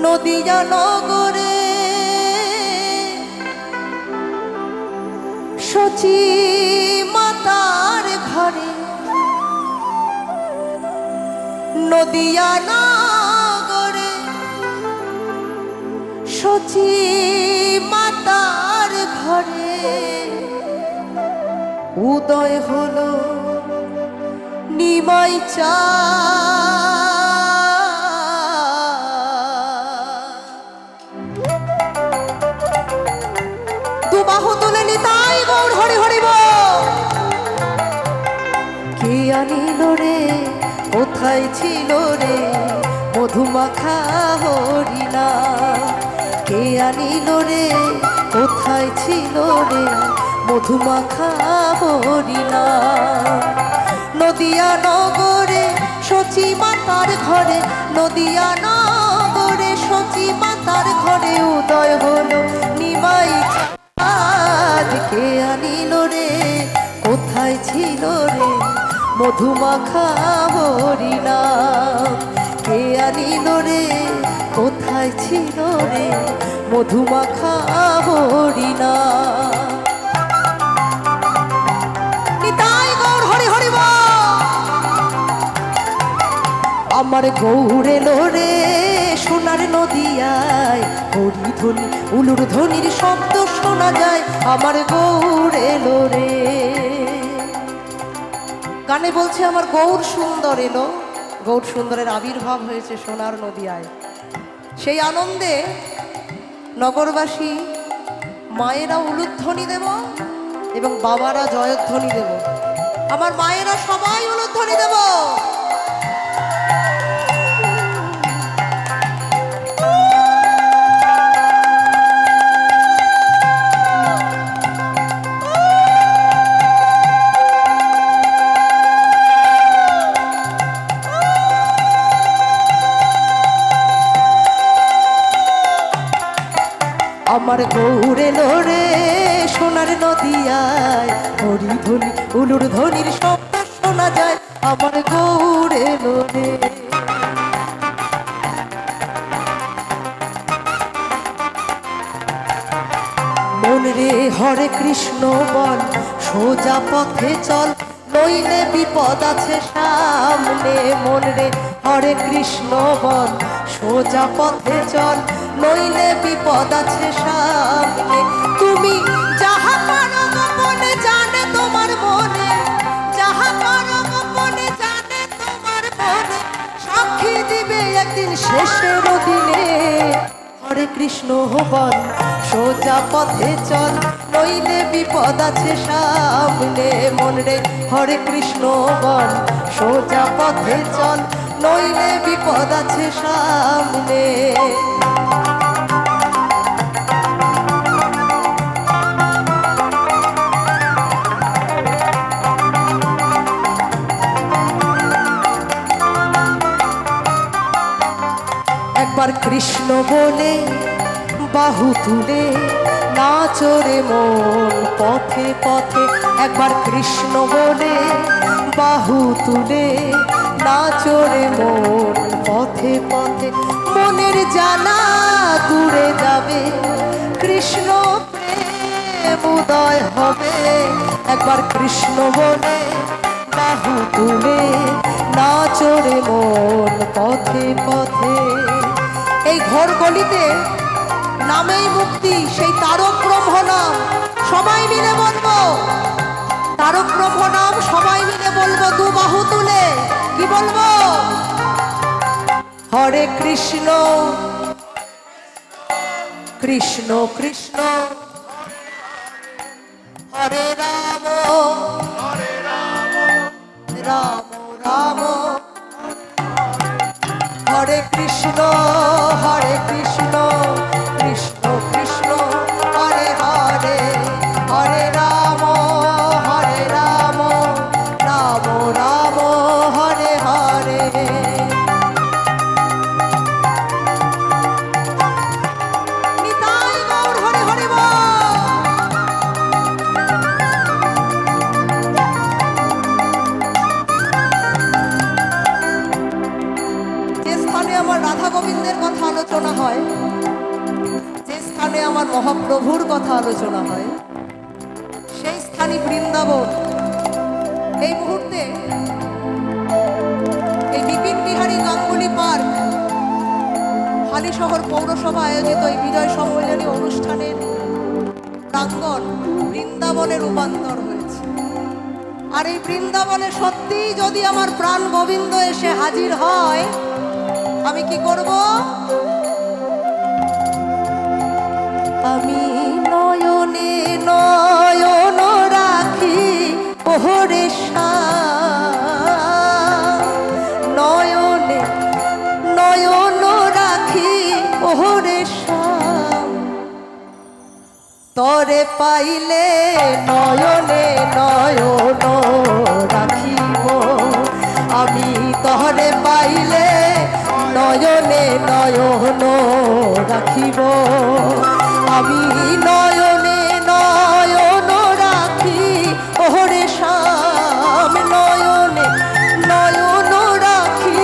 নদিয়া নগরে সচি মাতার ঘরে, নদিয়া নগরে সচি মাতার ঘরে উদয় হলো নিমাই দুবাহু তুলে নিতাই গৌর হরি হরি বল। কে আনিল রে কোথায় ছিল রে মধুমাখা হরিনা, কে আনিল রে কোথায় ছিল রে মধুমাখা হরিনা। নদিয়া নগরে সচি মাতার ঘরে, নদিয়া নগরে সচি মাতার ঘরে উদয় হলো নিমাই চাঁদ। কে আনিল রে কোথায় ছিল রে মধুমাখা হরিনা, কে আনিল রে কোথায় ছিল রে মধুমাখা হরিনা। আমার গৌর এলো রে সোনার নদিয়ায়, হরি ধ্বনি উলুর ধ্বনির শব্দ শোনা যায়। আমার গৌর এলো রে, গানে বলছে আমার গৌর সুন্দর এলো, গৌর সুন্দরের আবির্ভাব হয়েছে সোনার নদিয়ায়। সেই আনন্দে নগরবাসী মায়েরা উলুধ্বনি দেব এবং বাবারা জয়ধ্বনি দেব। আমার মায়েরা সবাই উলুধ্বনি দেব। আমার গৌর এলো রে সোনার নদিয়ায়, হরি ধ্বনি উলুর ধ্বনির শব্দ শোনা যায়। আমার গৌর এলো রে। মন রে হরে কৃষ্ণ বল, সোজা পথে চল, নইলে বিপদ আছে সামনে। মন রে হরে কৃষ্ণ বল, সোজা পথে চল, নইলে বিপদ আছে সামনে। তুমি যাহা করো গোপনে জানে তোমার মনে, যাহা করো গোপনে জানে তোমার মনে, সাক্ষী দিবে একদিন শেষের দিনে। হরে কৃষ্ণ বল, সোজা পথে চল, নইলে বিপদ আছে সামনে। মন রে হরে কৃষ্ণ বল, সোজা পথে চল, নইলে বিপদ আছে সামনে। একবার কৃষ্ণ বলে বাহু তুলে নাচো রে মন পথে পথে, একবার কৃষ্ণ বলে বাহু তুলে নাচো রে মন পথে পথে। মনের জ্বালা দূরে যাবে, কৃষ্ণ প্রেম উদয় হবে। একবার কৃষ্ণ বলে বাহু তুলে নাচো রে মন পথে পথে। এই ঘর গলিতে নামেই মুক্তি, সেই তারক ব্রহ্ম নাম সবাই মিলে বলবো। তারক ব্রহ্ম নাম সবাই মিলে বলবো দু বাহু তুলে। কি বলবো? হরে কৃষ্ণ কৃষ্ণ কৃষ্ণ হরে রাম রাম রাম হরে কৃষ্ণ কৃষ্ণ কৃষ্ণ হরে হরে, হরে রাম রাম রাম হরে হরে। নিতাই গৌর হরে হরে বল। যে স্থানে আমার রাধা গোবিন্দের কথা আলোচনা হয়, যে স্থানে আমার মহাপ্রভুর কথা আলোচনা হয়, সেই স্থানই বৃন্দাবন। এই মুহূর্তে এই বিপিন বিহারী গাঙ্গুলি পার্ক হালিশহর পৌরসভা আয়োজিত এই বিজয় সম্মেলনী অনুষ্ঠানের প্রাঙ্গণ বৃন্দাবনে রূপান্তর হয়েছে। আর এই বৃন্দাবনে সত্যি যদি আমার প্রাণ গোবিন্দ এসে হাজির হয়, আমি কি করব? আমি নয়নে নয়ন রাখি ওহরে নয়নে নয়ন রাখি ওহরে তরে পাইলে নয়নে নয়ন রাখিব, আমি তরে পাইলে নয়নে নয়ন রাখিব, আমি নয়নে নয়ন রাখি ওহরে শ্যাম, নয়নে নয়ন রাখি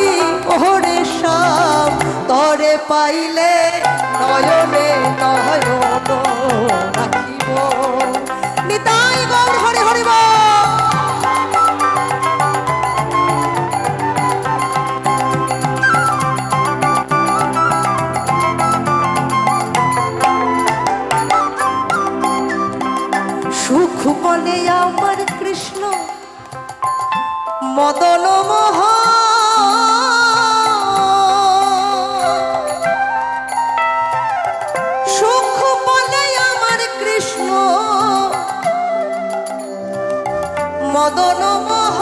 ওহরে শ্যাম, তরে পাইলে নয়নে নয়ন রাখিব। নিতাই গৌর হরি হরি বল। সুখ বলে আমার কৃষ্ণ মদন মোহ, সুখ বলে আমার কৃষ্ণ মদন মোহ,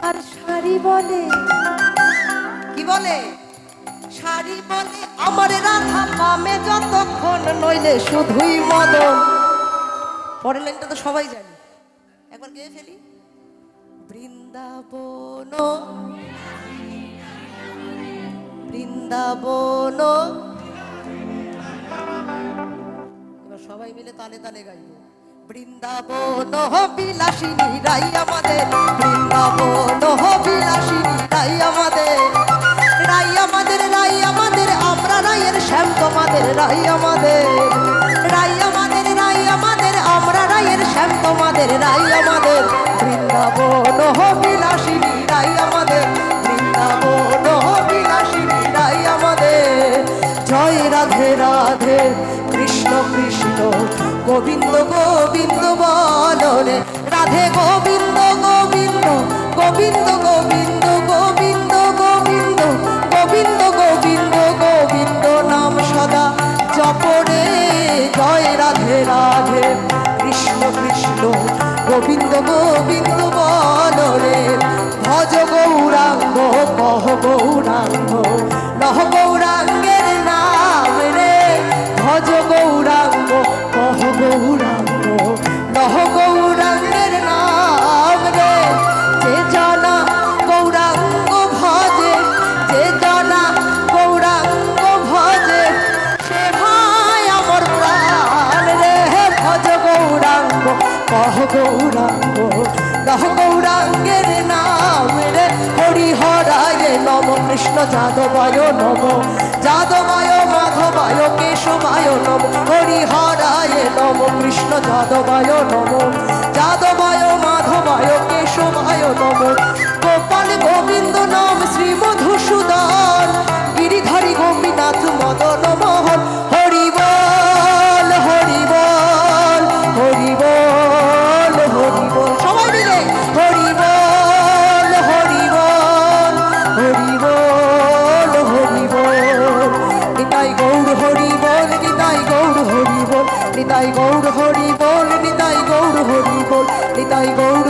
আর শাড়ি বলে কি বলে? শাড়ি বলে আমার রাধা পামে যতক্ষণ, নইলে শুধুই মদন। পরের লাইনটা তো সবাই জানি, একবার গেয়ে ফেলি। বৃন্দাবন বৃন্দাবন, এবার সবাই মিলে তালে তালে গাইব। বৃন্দাবন বিলাসিনী রাই আমাদের, বৃন্দাবন বিলাসিনী রাই আমাদের, রাই আমাদের, রাই আমাদের, আমরা রায়ের শ্যাম তোমাদের, রাই আমাদের, রাই আমাদের, রাই আমাদের, আমরা রায়ের শ্যাম তোমাদের, রাই আমাদের। বৃন্দাবন বিলাসিনী রাই আমাদের, বৃন্দাবন বিলাসিনী রাই আমাদের। জয় রাধে রাধে কৃষ্ণ কৃষ্ণ গোবিন্দ গোবিন্দ বলো রে, রাধে গোবিন্দ গোবিন্দ গোবিন্দ গোবিন্দ গোবিন্দ গোবিন্দ গোবিন্দ গোবিন্দ গোবিন্দ নাম সদা জপরে। জয় রাধে রাধে কৃষ্ণ কৃষ্ণ গোবিন্দ গোবিন্দ বলো রে, ভজ গৌরাঙ্গ কহ গৌরাঙ্গ নহ গৌরাঙ্গের নাম রে, ভজ গৌরাঙ্গ কহ গৌরাঙ্গ নহ গৌরাঙ্গের নাম রে। যে জানা গৌরাঙ্গ ভজে, যে জানা গৌরাঙ্গ ভজে, সে ভাই আমার প্রাণ রে, ভজ গৌরাঙ্গ কহ গৌরাঙ্গ নহ গৌরাঙ্গের নাম রে। হরি হরায় নম কৃষ্ণ যাদবায় নম, যাদবায় মাধবায় কেশবায় নম, হরি হরায় নম কৃষ্ণ যাদবায় নম, যাদবায় মাধবায় কেশবায় নম। গোপাল গোবিন্দ নাম শ্রী মধুসূদন, গিরিধারী গোপীনাথ মদন মোহন। হরি বল হরি বল হরি বল হরি বল, সবাই মিলে হরি বল হরি বল হরি বল হরি বল। নিতাই গৌর হরি বল, নিতাই গৌর হরি বল, নিতাই গৌর হরি বল, নিতাই গৌর হরি বল, নিতাই গৌর